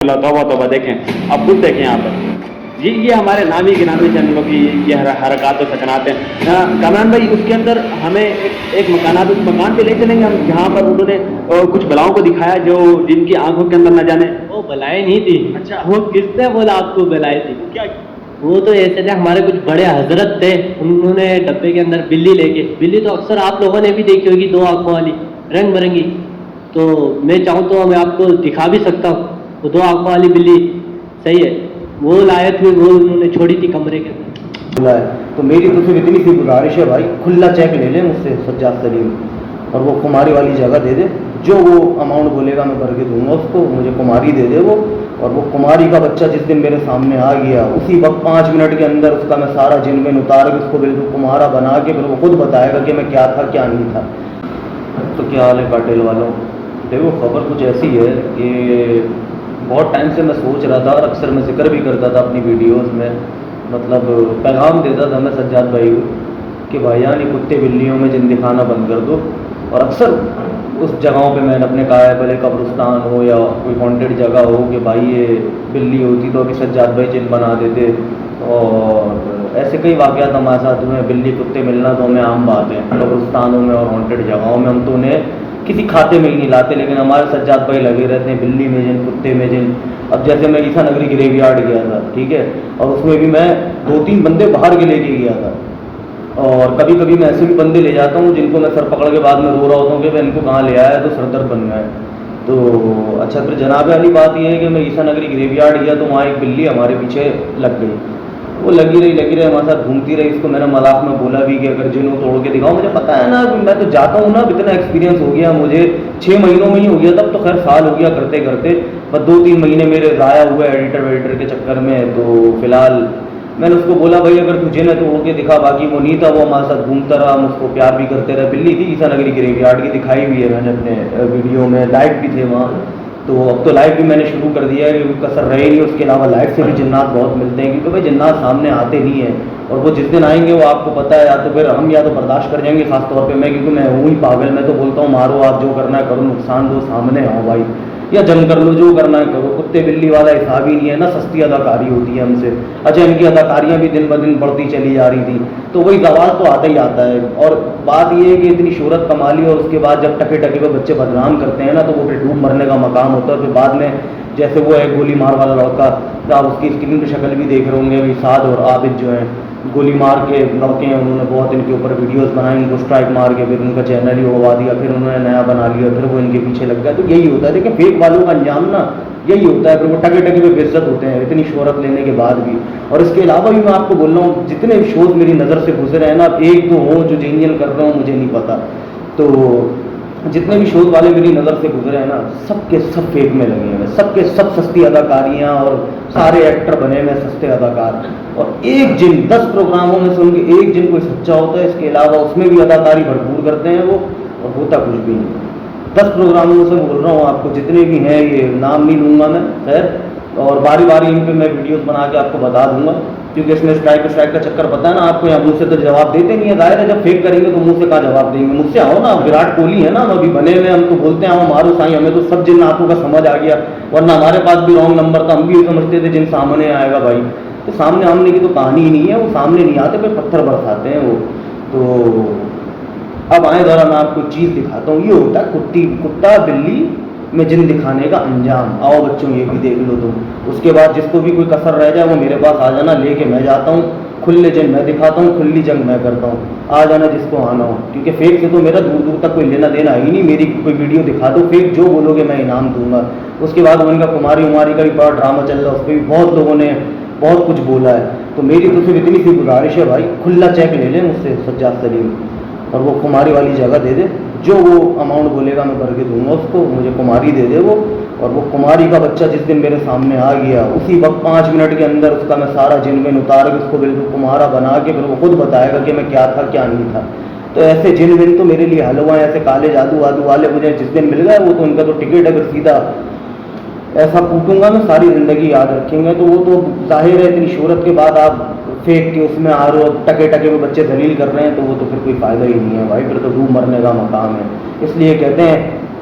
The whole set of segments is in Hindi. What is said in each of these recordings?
तौबा तौबा देखें, अब खुद देखें यहाँ पर ये हमारे नामी गिरामी चैनलों की ये हरकत सकनात हैं। कामरान भाई, उसके अंदर हमें एक मकानात, उस मकान पे ले चलेंगे हम जहाँ पर उन्होंने कुछ बलाओं को दिखाया जो जिनकी आंखों के अंदर न जाने। वो बलाएं नहीं थी। अच्छा, वो किसने बोला आपको बलाए थी? क्या? वो तो ऐसे थे, हमारे कुछ बड़े हजरत थे, उन्होंने डब्बे के अंदर बिल्ली लेके, बिल्ली तो अक्सर आप लोगों ने भी देखी होगी, 2 आंखों वाली, रंग बिरंगी। तो मैं चाहूँ तो मैं आपको दिखा भी सकता हूँ, वो 2 आंखों वाली बिल्ली सही है, वो लाए थे, वो उन्होंने छोड़ी थी कमरे के अंदर। तो मेरी तो सिर्फ इतनी सी गुजारिश है भाई, खुला चेक ले ले मुझसे सज्जाद सलीम, और वो कुमारी वाली जगह दे दे, जो वो अमाउंट बोलेगा मैं भर के दूंगा उसको, मुझे कुमारी दे दे वो। और वो कुमारी का बच्चा जिस दिन मेरे सामने आ गया, उसी वक्त 5 मिनट के अंदर उसका मैं सारा जिनमें उतार के उसको बिल्कुल कुमारा बना के फिर वो खुद बताएगा कि मैं क्या था क्या नहीं था। तो क्या हाल है काटेल वालों? देखो, खबर कुछ ऐसी है कि बहुत टाइम से मैं सोच रहा था और अक्सर मैं जिक्र भी करता था अपनी वीडियोज़ में, मतलब पैगाम देता था मैं सज्जाद भाई को कि भाईयान ये कुत्ते बिल्लियों में जिन दिखाना बंद कर दो। और अक्सर उस जगहों पे मैंने अपने कहा है, भले कब्रिस्तान हो या कोई हॉन्टेड जगह हो, कि भाई ये बिल्ली होती तो अभी सज्जाद भाई जिन बना देते। और ऐसे कई वाक़यात हमारे साथ हुए, बिल्ली कुत्ते मिलना तो हमें आम बात है कब्रिस्तानों में और हॉन्टेड जगहों में, हम तो उन्हें किसी खाते में ही नहीं लाते, लेकिन हमारे सज्जाद भाई लगे रहते हैं बिल्ली में जिन, कुत्ते में जिन। अब जैसे मैं ईसा नगरी ग्रेवयार्ड गया था, ठीक है, और उसमें भी मैं 2-3 बंदे बाहर के लेके गया था, और कभी कभी मैं ऐसे भी बंदे ले जाता हूँ जिनको मैं सर पकड़ के बाद में रो रहा होता हूँ कि मैं इनको कहाँ ले आया, तो सरदर्द बन गया है। तो अच्छा, फिर जनाब वाली बात यह है कि मैं ईसा नगरी ग्रेवयार्ड गया तो वहाँ एक बिल्ली हमारे पीछे लग गई, वो लगी रही हमारे साथ घूमती रही। इसको मैंने मजाक में बोला भी कि अगर जिन्हों तोड़ के दिखाओ, मुझे पता है ना, मैं तो जाता हूँ ना, इतना एक्सपीरियंस हो गया मुझे, 6 महीनों में ही हो गया, तब तो खैर साल हो गया करते करते, बस 2-3 महीने मेरे ज़ाया हुए एडिटर के चक्कर में। तो फिलहाल मैंने उसको बोला भाई अगर तुझे ना तोड़ के दिखा, बाकी वो नहीं था, वो हमारे साथ घूमता रहा, हम उसको प्यार भी करते रहे। बिल्ली थी ईसा नगरी ग्रेवयार्ड की, दिखाई भी है मैंने अपने वीडियो में, लाइव भी थे वहाँ। तो अब तो लाइव भी मैंने शुरू कर दिया है, क्योंकि कसर रहे नहीं। उसके अलावा लाइव से भी जिन्नात बहुत मिलते हैं, क्योंकि भाई जिन्नात सामने आते नहीं हैं, और वो जिस दिन आएंगे वो आपको पता है, या तो फिर हम या तो बर्दाश्त कर जाएंगे, खासतौर पे मैं, क्योंकि मैं हूँ ही पागल। मैं तो बोलता हूँ मारो आप, जो करना है करो, नुकसान दो, सामने आओ भाई, या जंग कर लो, जो करना है करो। कुत्ते बिल्ली वाला हिसाब ही नहीं है ना, सस्ती अदाकारी होती है हमसे। अच्छा, इनकी अदाकारियाँ भी दिन ब दिन बढ़ती चली जा रही थी, तो वही सवाल तो आता ही आता है। और बात ये है कि इतनी शोहरत कमा ली, और उसके बाद जब टके टके पे बच्चे बदनाम करते हैं ना, तो वो फिर डूब मरने का मकाम होता है। फिर बाद में जैसे वो है गोली मार वाला लड़का, आप उसकी स्क्रीन पर शक्ल भी देख रहे होंगे, अभी साद और आबिद जो हैं, गोली मार के लड़के हैं, उन्होंने बहुत इनके ऊपर वीडियोस बनाई, इनको स्ट्राइक मार के फिर उनका चैनल ही उड़वा दिया, फिर उन्होंने नया बना लिया, फिर वो इनके पीछे लग गया। तो यही होता है, देखिए फेक वालों का अंजाम ना यही होता है, फिर वो टके टके पे बेइज्जत होते हैं इतनी शोहरत लेने के बाद भी। और इसके अलावा भी मैं आपको बोल रहा हूँ, जितने भी शोज मेरी नज़र से गुजरे हैं ना, एक दो हों जो जेन्युइन कर रहा हूँ, मुझे नहीं पता, तो जितने भी शोज वाले मेरी नज़र से गुजरे हैं ना, सबके सब फेक में लगे हैं, सबके सब सस्ती अदाकारियाँ, और सारे एक्टर बने हुए सस्ते अदाकार। और एक जिन 10 प्रोग्रामों में से उनके एक जिन कोई सच्चा होता है, इसके अलावा उसमें भी अदाकारी भरपूर करते हैं वो, और होता कुछ भी नहीं। 10 प्रोग्रामों से बोल रहा हूँ आपको, जितने भी हैं, ये नाम नहीं लूँगा मैं खैर, और बारी बारी इन पर मैं वीडियोज़ बना के आपको बता दूंगा, क्योंकि इसमें स्ट्राइक का चक्कर पता है ना आपको। यहाँ मुझसे तो जवाब देते नहीं है, जाहिर है जब फेक करेंगे तो मुँह से कहाँ जवाब देंगे। मुझसे आओ ना, विराट कोहली है ना, हम अभी बने हुए, हम तो बोलते हैं आओ मारो साईं, हमें तो सब जिन आपको का समझ आ गया, वरना हमारे पास भी रॉन्ग नंबर था, हम भी समझते थे जिन सामने आएगा भाई। तो सामने आमने की तो कहानी ही नहीं है, वो सामने नहीं आते, फिर पत्थर बरसाते हैं वो। तो अब आए जरा मैं आपको चीज़ दिखाता हूँ, ये होता है कुत्ता बिल्ली में जिन दिखाने का अंजाम। आओ बच्चों, ये भी देख लो तुम। उसके बाद जिसको भी कोई कसर रह जाए वो मेरे पास आ जाना, लेके मैं जाता हूँ, खुले जिन मैं दिखाता हूँ, खुली जंग मैं करता हूँ, आ जाना जिसको आना हो। क्योंकि फेक से तो मेरा दूर दूर तक कोई लेना देना ही नहीं, मेरी कोई वीडियो दिखा दो फेक, जो बोलोगे मैं इनाम दूंगा। उसके बाद उनका कुमारी उमारी का भी बड़ा ड्रामा चल रहा है, उस पर भी बहुत लोगों ने बहुत कुछ बोला है। तो मेरी तो सिर्फ इतनी सी गुजारिश है भाई, खुला चेक ले लें मुझसे सज्जाद सलीम, और वो कुमारी वाली जगह दे दे, जो वो अमाउंट बोलेगा मैं भर के दूंगा उसको, मुझे कुमारी दे दे वो। और वो कुमारी का बच्चा जिस दिन मेरे सामने आ गया, उसी वक्त 5 मिनट के अंदर उसका मैं सारा जिनमें उतार के उसको बिल्कुल कुमारा बना के फिर वो खुद बताएगा कि मैं क्या था क्या नहीं था। तो ऐसे जिन विन तो मेरे लिए हलवा है, ऐसे काले जादू वादू वाले मुझे जिस दिन मिल गए, वो तो उनका तो टिकट है, फिर सीधा ऐसा कूटूंगा मैं, सारी ज़िंदगी याद रखेंगे। तो वो तो जाहिर है, इतनी शोहरत के बाद आप फेक के उसमें आ रहे हो, टके टके में बच्चे दलील कर रहे हैं, तो वो तो फिर कोई फ़ायदा ही नहीं है भाई, फिर तो डूब मरने का मकाम है। इसलिए कहते हैं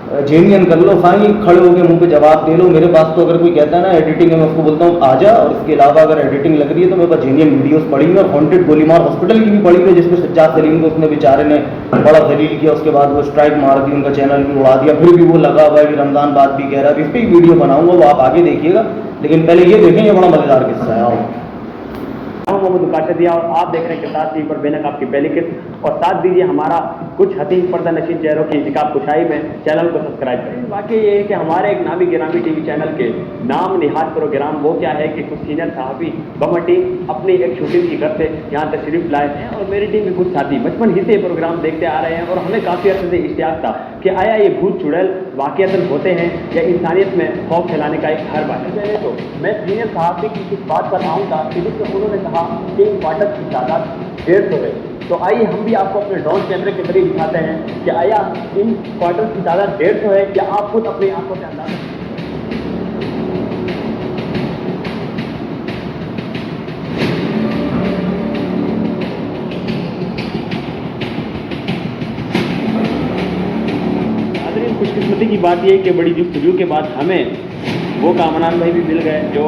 जेन्युइन कर लो, साई खड़े होकर मुंह पे जवाब दे लो। मेरे पास तो अगर कोई कहता है ना एडिटिंग है, मैं उसको बोलता हूँ आ जा, और इसके अलावा अगर एडिटिंग लग रही है तो मेरे पास जेन्युइन वीडियोस पड़ी हुई और हॉन्टेड गोलीमार हॉस्पिटल की भी पड़ी हुई है, जिसमें सज्जाद सलीम को उसने बेचारे ने बड़ा दलील किया, उसके बाद वो स्ट्राइक मार दी, उनका चैनल भी उड़ा दिया, फिर भी वो लगा हुआ है कि रमजान बाद भी कह रहा है। इस पर वीडियो बनाऊंगा, वो आप आगे देखिएगा, लेकिन पहले ये देखें, ये बड़ा मजेदार किस्सा है। आओ। मोहम्मद काशा दिया और आप देख रहे हैं किरदार टीवी पर बेनकाब की पहली किस्त, और साथ दीजिए हमारा कुछ हसीन पर्दा नशीन चेहरों की निकाब कुशाई में चैनल को सब्सक्राइब करें। बाकी ये है कि हमारे एक नामी गिरामी टीवी चैनल के नाम निहाद प्रोग्राम वो क्या है कि कुछ सीनियर साहबी बम टीम अपनी एक शूटिंग की घर से यहाँ तशरीफ लाए हैं, और मेरी टीम के कुछ साथी बचपन ही से प्रोग्राम देखते आ रहे हैं, और हमें काफ़ी अर्से से इश्तियाक था कि आया ये भूत चुड़ैल वाक़ियतन होते हैं या इंसानियत में खौफ फैलाने का एक हर बात है। पहले तो मैं सीनियर साहबी की इस बात पर आऊँगा कि जिसमें उन्होंने कहा कि इन क्वार्टर की तादाद 150 है। तो आइए हम भी आपको अपने ड्रोन कैमरे के जरिए दिखाते हैं कि आया इन क्वार्टर की तादाद 150 है या आप खुद अपनी आंखों से अंदाजा। खुशकिस्मती की बात यह है कि बड़ी जुस्तजू के बाद हमें वो कामरान भाई भी मिल गए जो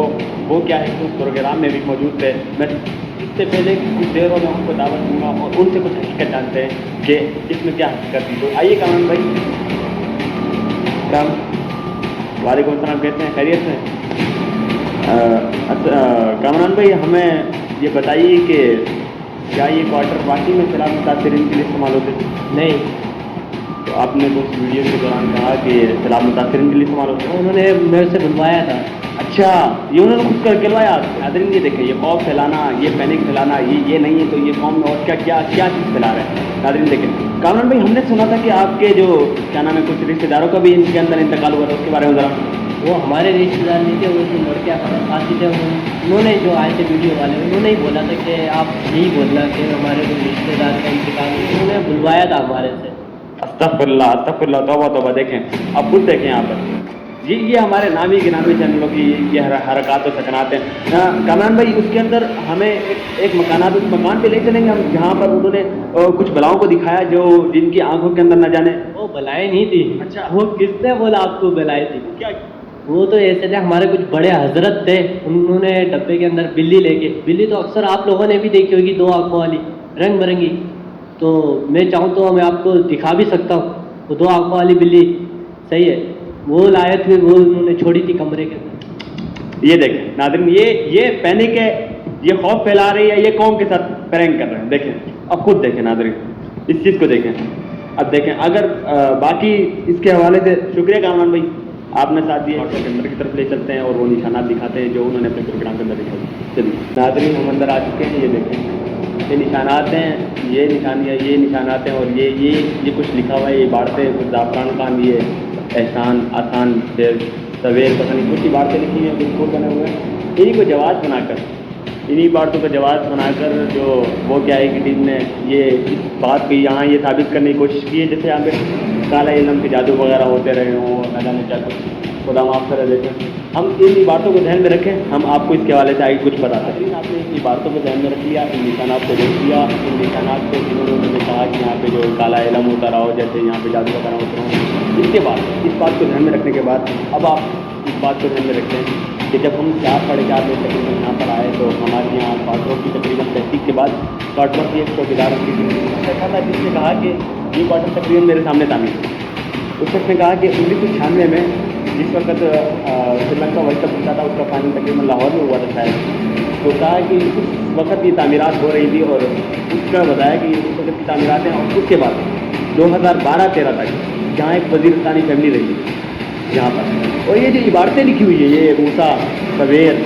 वो क्या है उस प्रोग्राम में भी मौजूद थे। मैं इससे पहले कुछ देर में उनको दावत दूंगा और उनसे कुछ हकीकत जानते हैं कि इसमें क्या हकीकत थी। तो आइए कामरान भाई। वालेकुम अस्सलाम, कैसे हैं, खैरियत से? अच्छा कामरान भाई, हमें ये बताइए कि क्या ये क्वार्टर वाकई में सैलाब मुतासरीन के लिए इस्तेमाल होते थे? नहीं। तो आपने तो उस वीडियो के दौरान कहा कि सैलाब मुतासरीन के लिए इस्तेमाल होते हैं। उन्होंने मेरे से बुलवाया था। अच्छा, ये उन्होंने खुद कर करवाया। नाज़रीन ये देखें, ये खौफ फैलाना, ये पैनिक फैलाना, ये नहीं है तो ये कौम में और क्या क्या क्या चीज़ फैला रहे हैं। नाज़रीन देखें। कामरान भाई, हमने सुना था कि आपके जो क्या नाम है कुछ रिश्तेदारों का भी इनके अंदर इंतकाल हुआ था, उसके बारे में ज़रा। वो हमारे रिश्तेदार नहीं थे, वो जो लड़के हमारे साथ ही थे, उन्होंने जो आए थे वीडियो वाले, उन्होंने ही बोला था कि आप यही बोलना कि हमारे कोई रिश्तेदार का इंतकाल, उन्होंने बुलवाया था हमारे से। अस्तगफिरुल्लाह अस्तगफिरुल्लाह, तौबा तौबा। देखें, अब खुद देखें यहाँ पर ये हमारे नामी गिरामी चैनलों की ये हरकत और सकनात हैं। कामरान भाई, उसके अंदर हमें एक मकानात उस मकान पे ले चलेंगे हम जहाँ पर उन्होंने कुछ बलाओं को दिखाया जो जिनकी आंखों के अंदर न जाने। वो बलाएं नहीं थी। अच्छा। वो किसने बोला आपको बलाए थी? क्या? वो तो ऐसे थे, हमारे कुछ बड़े हजरत थे, उन्होंने डब्बे के अंदर बिल्ली लेके, बिल्ली तो अक्सर आप लोगों ने भी देखी होगी, 2 आंखों वाली, रंग बिरंगी। तो मैं चाहूँ तो मैं आपको दिखा भी सकता हूँ, वो 2 आंखों वाली बिल्ली सही है, वो लाए थे, वो उन्होंने छोड़ी थी कमरे के अंदर। ये देखें नाज़रीन, ये पैनिक है, ये खौफ फैला रही है, ये कौम के साथ प्रैंक कर रहे हैं। देखें, अब खुद देखें नाज़रीन, इस चीज़ को देखें। अब देखें, अगर बाकी इसके हवाले से शुक्रिया कामरान भाई, आपने साथ दिए के अंदर की तरफ ले चलते हैं और वो निशानात दिखाते हैं जो उन्होंने अपने प्रोग्राम के अंदर दिखाए। चलिए नाज़रीन, हम अंदर आ चुके हैं। ये देखें, ये निशानात हैं, ये निशानियाँ, ये निशानात हैं, और ये कुछ लिखा हुआ है, ये इबारतें, कुछ ज़ाफ़रान खान, ये एहसान, आसान, सवेर, पता नहीं कुछ इबारतें लिखी हुई हैं, कुछ फूल बने हुए हैं। इन्हीं को जवाब बनाकर, इन्हीं इबारतों का जवाब बनाकर जो वो क्या है कि टीम ने ये इस बात को यहाँ ये साबित करने की कोशिश की है जैसे यहाँ पे काला इल्म के जादू वगैरह होते रहे हों, न जाने क्या कुछ, खुदा माफ़ करे। देखें, हम इन इबारतों को ध्यान में रखें, हम आपको इसके हवाले से आगे कुछ बताते हैं। आपने इन इबारतों को ध्यान में रख लिया, इन निशानात को देख लिया, इन निशानात को जिन्होंने कहा कि यहाँ पे जो काला इल्म होता रहा हो, जैसे यहाँ पे जादू वगैरह होते रहो। इसके बाद इस बात को ध्यान में रखने के बाद अब आप इस बात को ध्यान में रखते हैं कि जब हम 4 साढ़े 4 बजे तकरीबन यहाँ पर आए तो हमारे यहाँ क्वार्टरों की तकरीबन तहकीक के बाद क्वार्टरों की एक चौकीदार बैठा था जिसने कहा कि ये क्वार्टर तकरीबन मेरे सामने तामीर है। उस शख्स ने कहा कि 1996 में जिस वक्त श्रीलंका वर्ल्ड कप होता था, उसका फाइनल तकरीबन लाहौर में हुआ था शायद, तो कहा कि उस वक्त ये तामीरात हो रही थी और उसका बताया कि उस वक्त की तामीरात हैं। और उसके बाद 2012-13 तक जहाँ एक वज़ीरिस्तानी फैमिली रही है यहाँ पर, और ये जो इबारतें लिखी हुई है, ये मूसा, सवेर,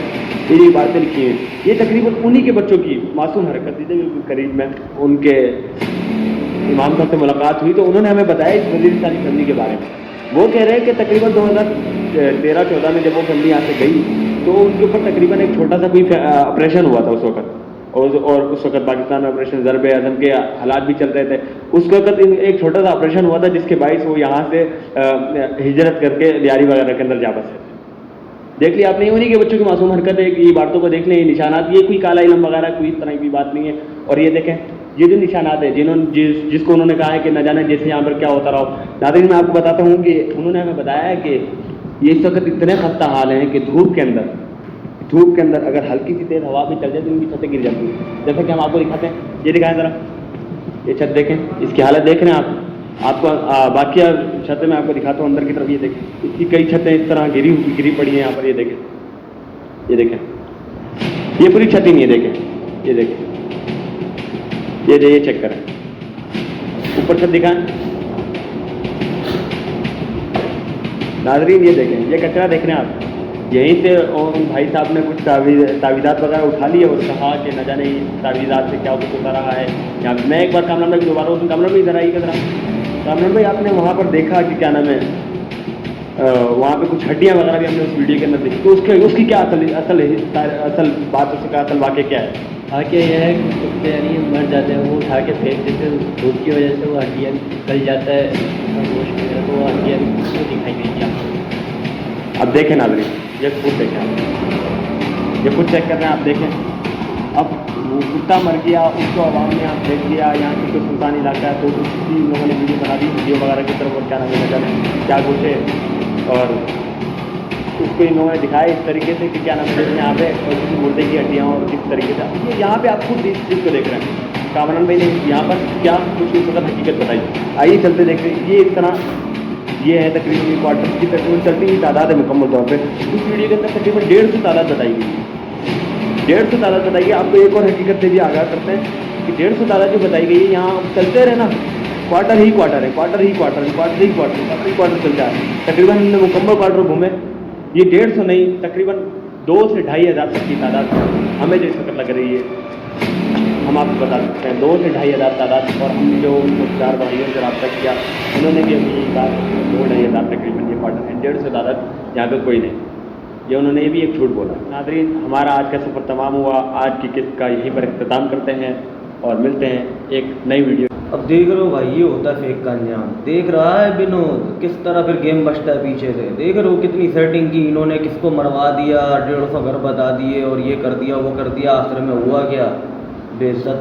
ये इबारतें लिखी हैं, ये तकरीबन उन्हीं के बच्चों की मासूम हरकत थी। जब करीब में उनके इमाम साहब से मुलाकात हुई तो उन्होंने हमें बताया इस वज़ीरिस्तानी फैमिली के बारे में। वो कह रहे हैं कि तकरीबन 2013-14 में जब वो फैमिली यहाँ से गई तो उनके ऊपर तकरीबन एक छोटा सा कोई ऑपरेशन हुआ था उस वक्त, और उस वक्त पाकिस्तान में ऑपरेशन ज़रब आज़म के हालात भी चल रहे थे। उस वक्त एक छोटा सा ऑपरेशन हुआ था जिसके बाइस वो यहाँ से हिजरत करके लियारी वगैरह के अंदर जा बसे। देख लिया आपने, उन्हीं के बच्चों की मासूम हरकत है। ये बातों को देख लें, ये निशानात, ये कोई काला इल्म वगैरह कोई इस तरह की बात नहीं है। और ये देखें, ये जो निशानात है जिसको उन्होंने कहा है कि न जाने जैसे यहाँ पर क्या होता रहा। नाज़रीन मैं आपको बताता हूँ कि उन्होंने हमें बताया है कि ये इस वक्त इतने खस्ता हाल हैं कि धूप के अंदर अगर हल्की सी तेज़ हवा भी चल जाए तो उनकी छतें गिर जाती हैं। जैसे कि हम आपको दिखाते हैं, ये दिखाएं ज़रा, ये छत देखें, इसकी हालत देख रहे हैं आप। आपको बाकी छतें मैं आपको दिखाता हूँ अंदर की तरफ, ये देखें इसकी कई छतें इस तरह गिरी पड़ी हैं यहाँ पर। ये देखें ये पूरी छत ही नहीं है, देखें ये देखें, ये चेक करें, ऊपर छत दिखाएं नाज़रीन। ये देखें, ये कचरा देख रहे हैं आप। यहीं से और उन भाई साहब ने कुछ तावीज़ात वगैरह उठा ली और कहा कि न जाने तावीज़ात से क्या कुछ होता रहा है यहाँ। मैं एक बार कामरान भाई दोबारा उस कामरान भाई इधर आइएगा ज़रा। कामरान भाई आपने वहाँ पर देखा कि क्या नाम है, वहाँ पे कुछ हड्डियाँ वगैरह भी हमने उस वीडियो के अंदर देखी, तो उसकी क्या असल बात, उसका असल वाक़या क्या है? आके यह है कि कुत्ते यानी मर जाते हैं, वो उठा के फेंक देते हैं, धूप की वजह से वो हड्डियाँ गल जाता है गोश्त वगैरह, तो वो हड्डियाँ दिखाई देती हैं। अब देखें नाज़रीन, ये खुद देखें आप, ये खुद चेक कर रहे हैं आप, देखें। अब वो कुत्ता मर गया, उसको आवाम ने आप देख लिया, यहाँ की कोई सुनसान इलाका है तो उसकी लोगों ने वीडियो बना दी, वीडियो वगैरह की तरफ, और क्या नाम है क्या कुछ है, और उसको इन लोगों ने दिखाया इस तरीके से कि क्या नाम है यहाँ पे, और किसी मुर्दे की हड्डियाँ और किस तरीके से। ये यहाँ पे आप खुद इस चीज़ को देख रहे हैं। कामरान भाई ने यहाँ पर क्या कुछ इस वक्त हकीकत बताई, आइए चलते देखते हैं। ये इस तरह ये है तकरीबन क्वार्टर की तकरीबन चलती ही तादाद है मुकम्मल तौर पर। इस वीडियो के अंदर तकरीबन 150 तादाद बताई गई है, 150 तादाद बताइए। आपको एक और हकीकत से भी आगाह करते हैं कि 150 तादाद जो बताई गई है, यहाँ चलते रहे ना, क्वार्टर ही क्वार्टर चलता है। तकरीबन हमने मुकम्मल क्वार्टर घूमे, ये 150 नहीं तकरीबन 2 से 2,500 तक की तादाद हमें जो इस वक्त लग रही है, हम आपको बता सकते हैं 2 से 2,500 तादाद। और हम जो 4 भाइयों से रब्ता किया, उन्होंने भी अभी यही कहा 2-2,500 तकरीबन ये क्वार्टर है, 150 तादाद यहाँ पर कोई नहीं, ये उन्होंने ये भी एक झूठ बोला। नाज़रीन हमारा आज का सफ़र तमाम हुआ, आज की किस्त का यहीं पर इख्तिताम करते हैं और मिलते हैं एक नई वीडियो। अब देख रहे हो भाई, ये होता है फेक का अंजाम। देख रहा है विनोद किस तरह फिर गेम बचता है पीछे से। देख रहे हो कितनी सेटिंग की इन्होंने, किसको मरवा दिया, 150 घर बता दिए और ये कर दिया वो कर दिया, आखिर में हुआ क्या, बेइज्जत।